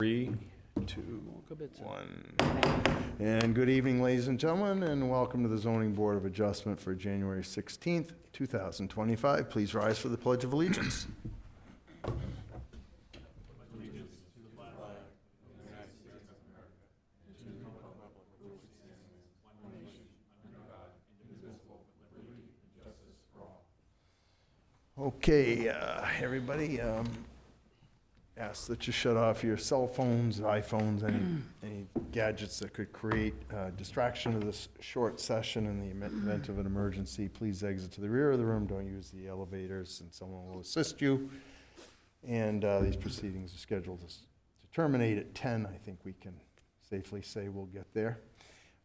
3, 2, 1. And good evening, ladies and gentlemen, and welcome to the Zoning Board of Adjustment for January 16th, 2025. Please rise for the Pledge of Allegiance. Okay, everybody, ask that you shut off your cell phones, iPhones, any gadgets that could create distraction of this short session. In the event of an emergency, please exit to the rear of the room. Don't use the elevators, and someone will assist you. And these proceedings are scheduled to terminate at 10. I think we can safely say we'll get there.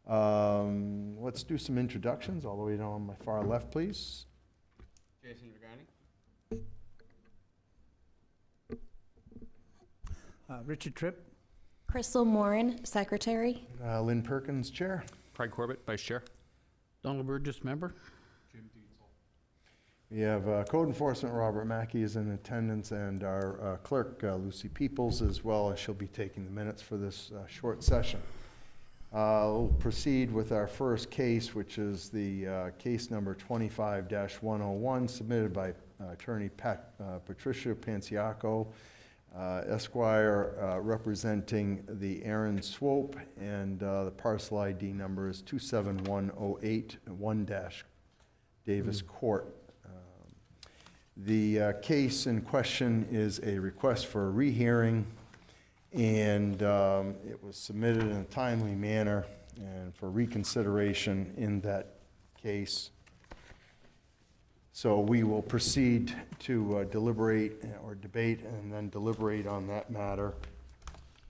Let's do some introductions all the way down my far left, please. Jason Dragani. Richard Tripp. Crystal Morin, Secretary. Lynn Perkins, Chair. Craig Corbett, Vice Chair. Donald Burgess, member. We have Code Enforcement Robert Mackey is in attendance, and our clerk Lucy Peoples as well, as she'll be taking the minutes for this short session. We'll proceed with our first case, which is the case number 25-101, submitted by attorney Patricia Panciaco, Esquire, representing the Aaron Swope, and the parcel ID number is 27108-1-Davis Court. The case in question is a request for a rehearing, and it was submitted in a timely manner and for reconsideration in that case. So we will proceed to deliberate or debate and then deliberate on that matter.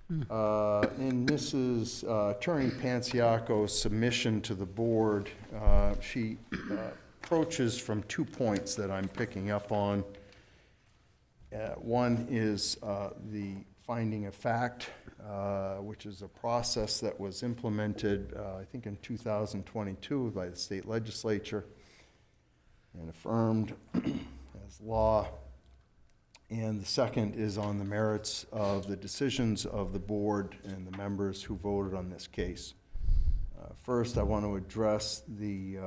And this is Attorney Panciaco's submission to the board. She approaches from 2 points that I'm picking up on. One is the finding of fact, which is a process that was implemented, I think in 2022 by the state legislature and affirmed as law. And the second is on the merits of the decisions of the board and the members who voted on this case. First, I want to address the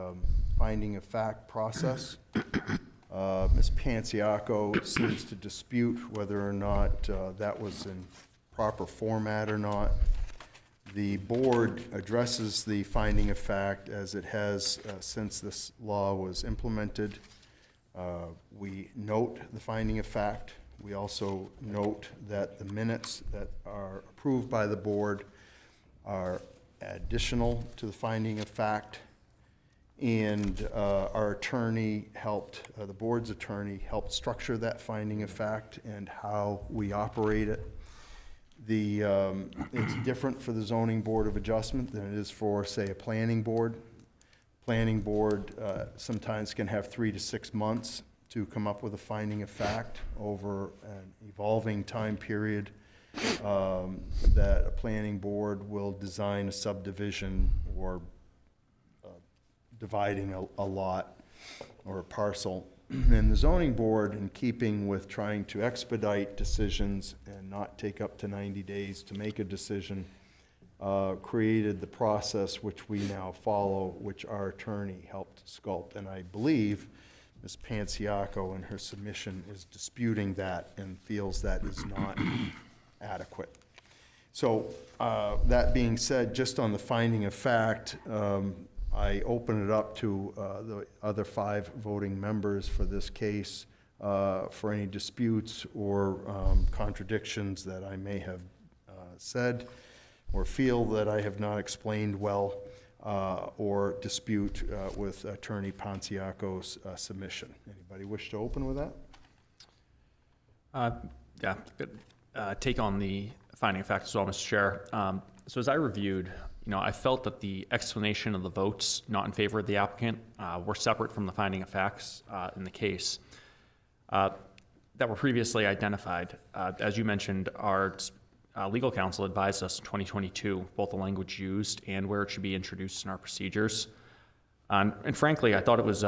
finding of fact process. Ms. Panciaco seems to dispute whether or not that was in proper format or not. The board addresses the finding of fact as it has since this law was implemented. We note the finding of fact. We also note that the minutes that are approved by the board are additional to the finding of fact. And our attorney helped, the board's attorney helped structure that finding of fact and how we operate it. It's different for the Zoning Board of Adjustment than it is for, say, a planning board. Planning board sometimes can have 3 to 6 months to come up with a finding of fact over an evolving time period that a planning board will design a subdivision or dividing a lot or a parcel. And the zoning board, in keeping with trying to expedite decisions and not take up to 90 days to make a decision, created the process which we now follow, which our attorney helped sculpt. And I believe Ms. Panciaco in her submission is disputing that and feels that is not adequate. So that being said, just on the finding of fact, I open it up to the other 5 voting members for this case for any disputes or contradictions that I may have said or feel that I have not explained well, or dispute with Attorney Panciaco's submission. Anybody wish to open with that? Yeah, good take on the finding of fact as well, Mr. Chair. So as I reviewed, I felt that the explanation of the votes not in favor of the applicant were separate from the finding of facts in the case that were previously identified. As you mentioned, our legal counsel advised us in 2022 both the language used and where it should be introduced in our procedures. And frankly, I thought it was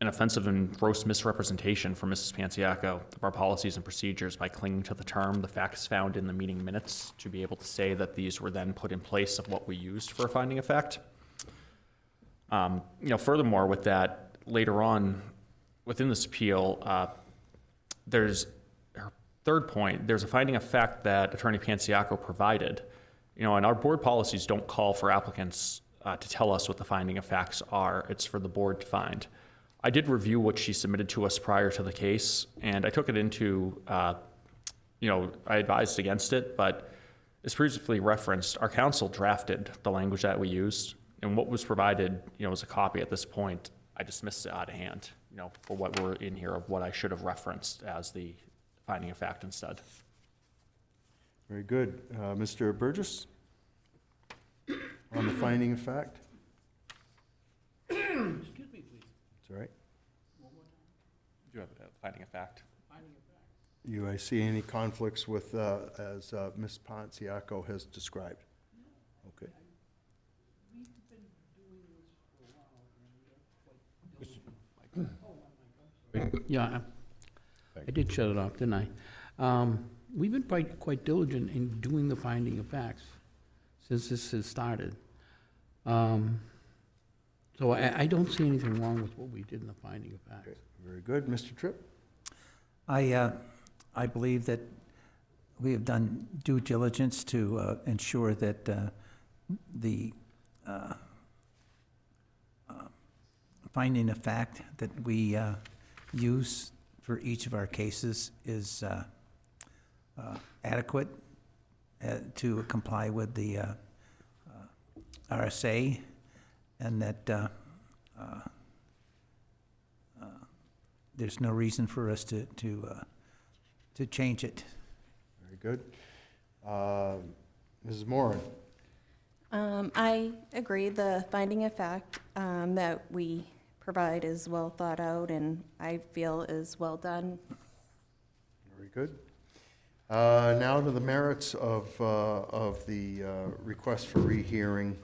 an offensive and gross misrepresentation from Mrs. Pansiaco of our policies and procedures by clinging to the term, the facts found in the meeting minutes, to be able to say that these were then put in place of what we used for a finding of fact. Furthermore, with that, later on within this appeal, there's her third point, there's a finding of fact that Attorney Pansiaco provided. And our board policies don't call for applicants to tell us what the finding of facts are. It's for the board to find. I did review what she submitted to us prior to the case, and I took it into, I advised against it, but as previously referenced, our counsel drafted the language that we used, and what was provided, was a copy at this point. I dismissed it out of hand, for what were in here of what I should have referenced as the finding of fact instead. Very good. Mr. Burgess? On the finding of fact? Excuse me, please. It's all right. Do you have a finding of fact? I see any conflicts with, as Ms. Pansiaco has described? Okay. Yeah, I did shut it off, didn't I? We've been quite diligent in doing the finding of facts since this has started. So I don't see anything wrong with what we did in the finding of facts. Okay. Very good. Mr. Tripp? I believe that we have done due diligence to ensure that the finding of fact that we use for each of our cases is adequate to comply with the RSA, and that there's no reason for us to change it. Very good. Mrs. Moran? I agree. The finding of fact that we provide is well thought out and I feel is well done. Very good. Now to the merits of the request for rehearing.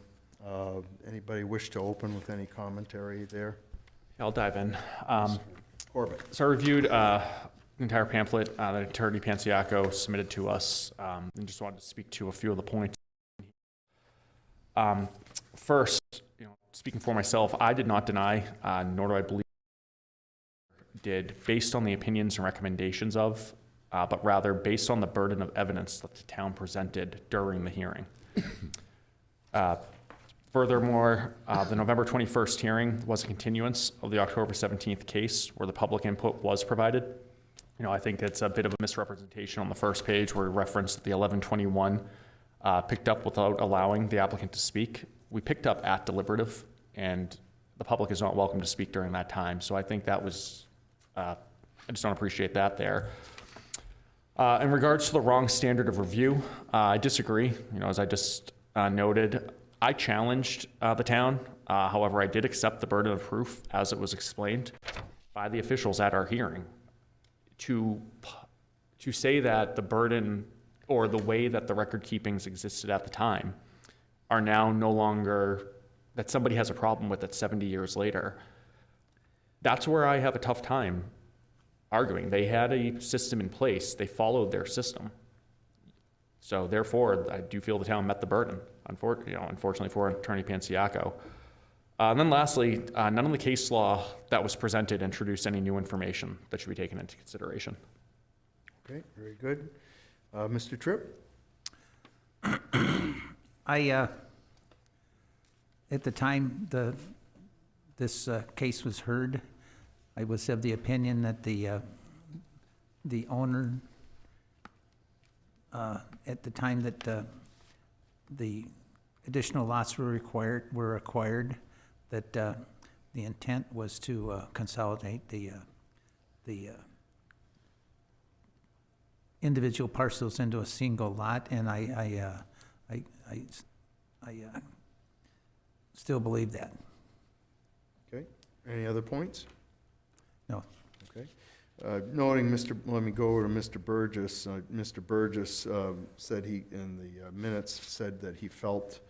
Anybody wish to open with any commentary there? I'll dive in. Corbett? So I reviewed the entire pamphlet that Attorney Pansiaco submitted to us, and just wanted to speak to a few of the points. First, speaking for myself, I did not deny, nor do I believe did, based on the opinions and recommendations of, but rather based on the burden of evidence that the town presented during the hearing. Furthermore, the November 21st hearing was a continuance of the October 17th case where the public input was provided. I think it's a bit of a misrepresentation on the first page where we referenced the 1121 picked up without allowing the applicant to speak. We picked up at deliberative, and the public is not welcome to speak during that time. So I think that was, I just don't appreciate that there. In regards to the wrong standard of review, I disagree. As I just noted, I challenged the town. However, I did accept the burden of proof as it was explained by the officials at our hearing. To say that the burden or the way that the record keepings existed at the time are now no longer, that somebody has a problem with it 70 years later, that's where I have a tough time arguing. They had a system in place. They followed their system. So therefore, I do feel the town met the burden, unfortunately for Attorney Pansiaco. And then lastly, none of the case law that was presented introduced any new information that should be taken into consideration. Okay, very good. Mr. Tripp? At the time this case was heard, I was of the opinion that the owner, at the time that the additional lots were acquired, that the intent was to consolidate the individual parcels into a single lot, and I still believe that. Okay. Any other points? No. Okay. Noting let me go over to Mr. Burgess. Mr. Burgess said in the minutes said that he felt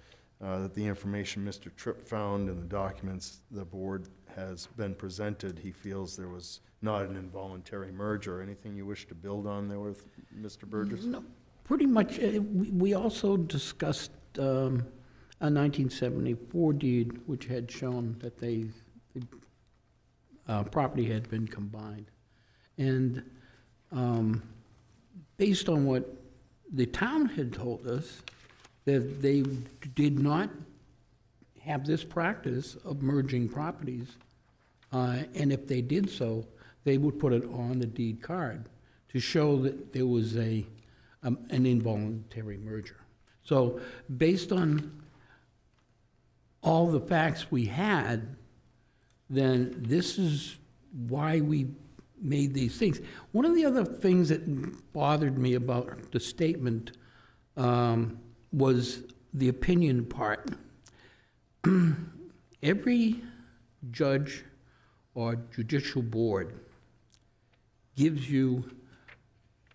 that the information Mr. Tripp found in the documents the board has been presented, he feels there was not an involuntary merger. Anything you wish to build on there with Mr. Burgess? No, pretty much, we also discussed a 1974 deed, which had shown that the property had been combined. And based on what the town had told us, that they did not have this practice of merging properties, and if they did so, they would put it on the deed card to show that there was an involuntary merger. So based on all the facts we had, then this is why we made these things. One of the other things that bothered me about the statement was the opinion part. Every judge or judicial board gives you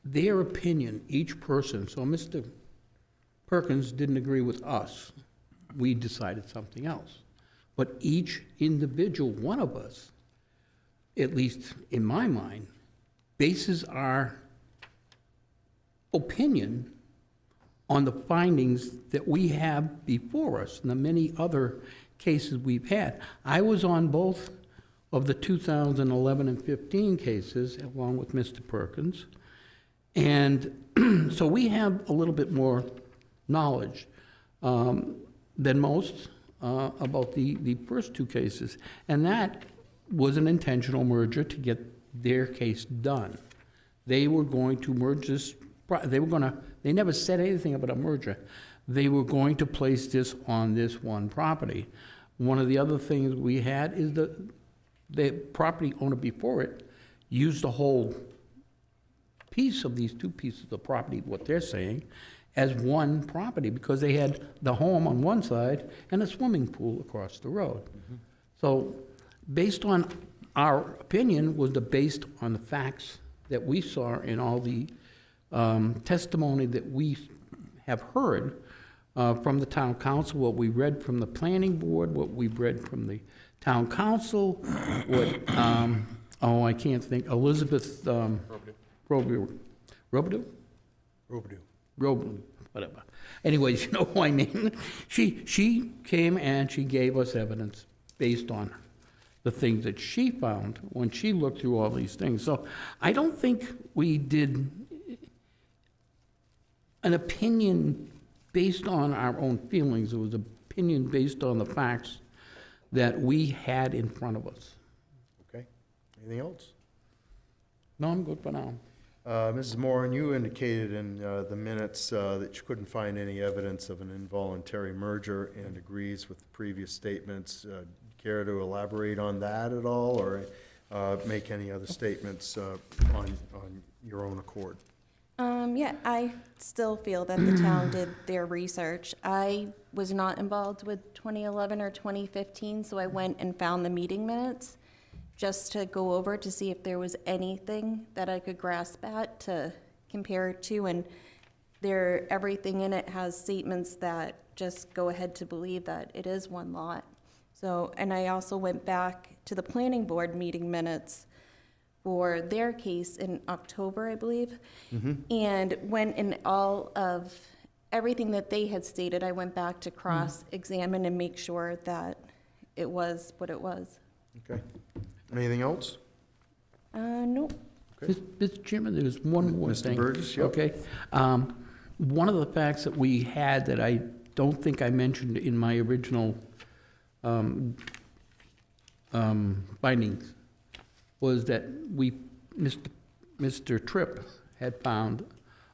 their opinion, each person. So Mr. Perkins didn't agree with us. We decided something else. But each individual one of us, at least in my mind, bases our opinion on the findings that we have before us and the many other cases we've had. I was on both of the 2011 and 15 cases, along with Mr. Perkins. And so we have a little bit more knowledge than most about the first two cases. And that was an intentional merger to get their case done. They were going to merge this, they never said anything about a merger. They were going to place this on this one property. One of the other things we had is the property owner before it used the whole piece of these two pieces of property, what they're saying, as one property, because they had the home on one side and a swimming pool across the road. So based on our opinion was based on the facts that we saw in all the testimony that we have heard from the town council, what we read from the planning board, what we read from the town council, what, I can't think, Elizabeth, Robidoux? Robidoux, whatever. Anyways, you know who I mean? She came and she gave us evidence based on the things that she found when she looked through all these things. So I don't think we did an opinion based on our own feelings. It was an opinion based on the facts that we had in front of us. Okay. Anything else? No, I'm good for now. Mrs. Moran, you indicated in the minutes that you couldn't find any evidence of an involuntary merger and agrees with the previous statements. Care to elaborate on that at all, or make any other statements on your own accord? Yeah, I still feel that the town did their research. I was not involved with 2011 or 2015, so I went and found the meeting minutes just to go over to see if there was anything that I could grasp at to compare it to, and everything in it has statements that just go ahead to believe that it is one lot. So, and I also went back to the planning board meeting minutes for their case in October, I believe, and went in all of everything that they had stated. I went back to cross-examine and make sure that it was what it was. Okay. Anything else? Nope. Okay. Mr. Chairman, there's one more Mr. thing. Burgess, yep. Okay. One of the facts that we had that I don't think I mentioned in my original findings was that Mr. Tripp had found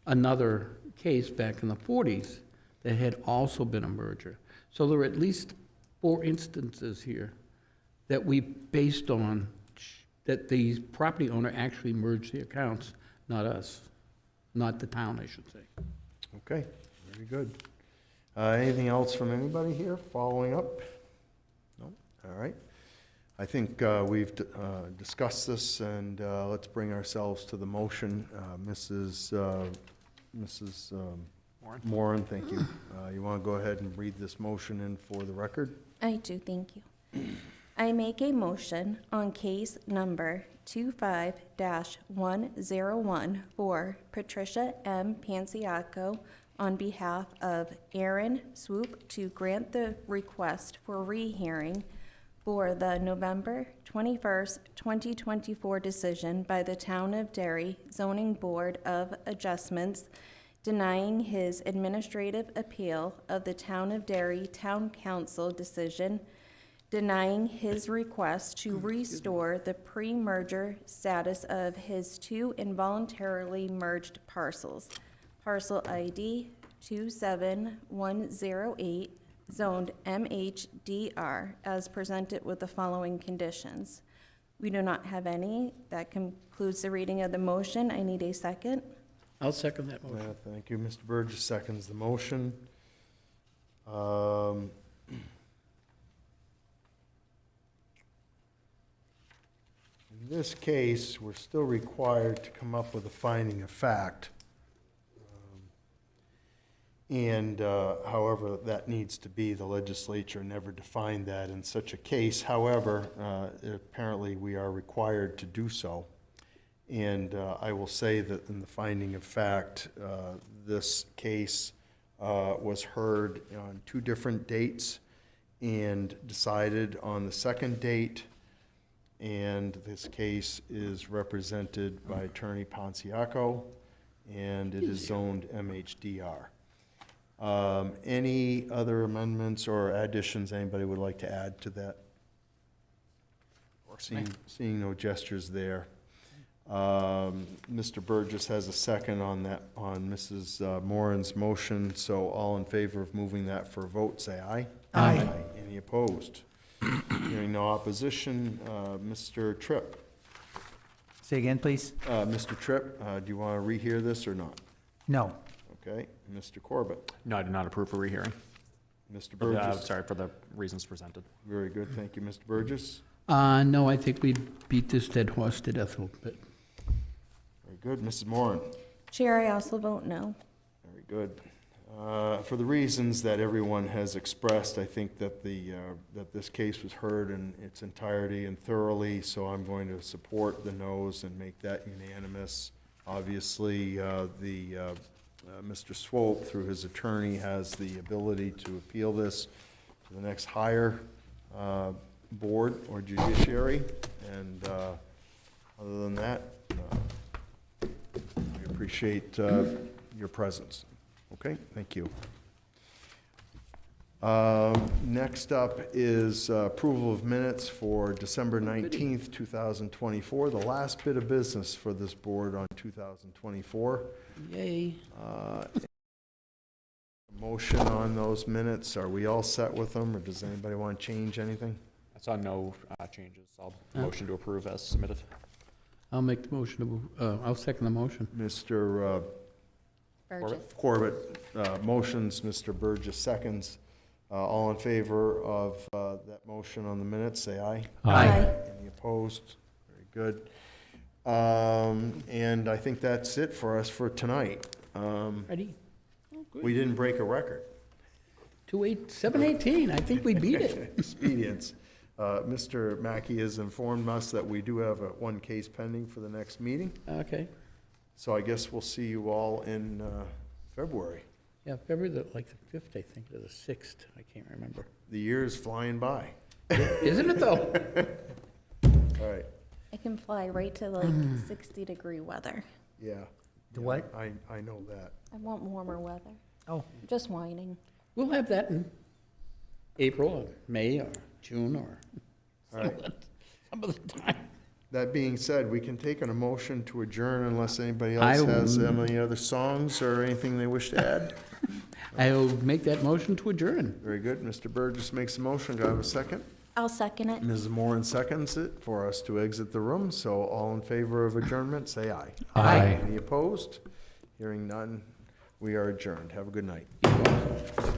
another case back in the 40s that had also been a merger. So there are at least 4 instances here that we based on that the property owner actually merged the accounts, not us, not the town, I should say. Okay, very good. Anything else from anybody here following up? No? All right. I think we've discussed this, and let's bring ourselves to the motion. Mrs. Moran, thank you. You want to go ahead and read this motion in for the record? I do, thank you. I make a motion on case number 25-101 for Patricia M. Pansiaco on behalf of Aaron Swoop to grant the request for rehearing for the November 21st, 2024 decision by the Town of Derry Zoning Board of Adjustments denying his administrative appeal of the Town of Derry Town Council decision denying his request to restore the pre-merger status of his two involuntarily merged parcels. Parcel ID 27108, zoned MHDR, as presented with the following conditions. We do not have any. That concludes the reading of the motion. I need a second. I'll second that motion. Thank you. Mr. Burgess seconds the motion. In this case, we're still required to come up with a finding of fact. However, that needs to be, the legislature never defined that in such a case. However, apparently we are required to do so. And I will say that in the finding of fact, this case was heard on 2 different dates and decided on the second date. And this case is represented by Attorney Pansiaco, and it is zoned MHDR. Any other amendments or additions anybody would like to add to that? Or seeing no gestures there. Mr. Burgess has a second on that, on Mrs. Moran's motion, so all in favor of moving that for a vote, say aye. Aye. Any opposed? Hearing no opposition, Mr. Tripp. Say again, please? Mr. Tripp, do you want to rehear this or not? No. Okay. Mr. Corbett. No, I do not approve for rehearing. Mr. Burgess. Sorry, for the reasons presented. Very good. Thank you, Mr. Burgess. No, I think we beat this dead horse to death a little bit. Very good. Mrs. Moran. Chair, I also vote no. Very good. For the reasons that everyone has expressed, I think that that this case was heard in its entirety and thoroughly, so I'm going to support the noes and make that unanimous. Obviously, Mr. Swope, through his attorney, has the ability to appeal this to the next higher board or judiciary, and other than that, we appreciate your presence. Okay, thank you. Next up is approval of minutes for December 19th, 2024, the last bit of business for this board on 2024. Yay. Motion on those minutes, are we all set with them, or does anybody want to change anything? I saw no changes. I'll motion to approve as submitted. I'll make the motion to, I'll second the motion. Mr. Burgess. Corbett motions, Mr. Burgess seconds. All in favor of that motion on the minutes, say aye. Aye. Any opposed? Very good. And I think that's it for us for tonight. Ready? We didn't break a record. 7:18, I think we beat it. Expedience. Mr. Mackey has informed us that we do have one case pending for the next meeting. Okay. So I guess we'll see you all in February. Yeah, February like the 5th, I think, or the 6th, I can't remember. The year is flying by. Isn't it though? All right, I can fly right to like 60-degree weather. yeah. The what? I know that. I want warmer weather. Oh, Just whining. We'll have that in April or May or June or All right. some of the time. That being said, we can take an emotion to adjourn unless anybody I else will- has any other songs or anything they wish to add. I'll make that motion to adjourn. Very good. Mr. Burgess makes a motion. Do I have a second? I'll second it. Mrs. Moran seconds it for us to exit the room. So all in favor of adjournment, say aye. Aye. Any opposed? Hearing none, we are adjourned. Have a good night. You also.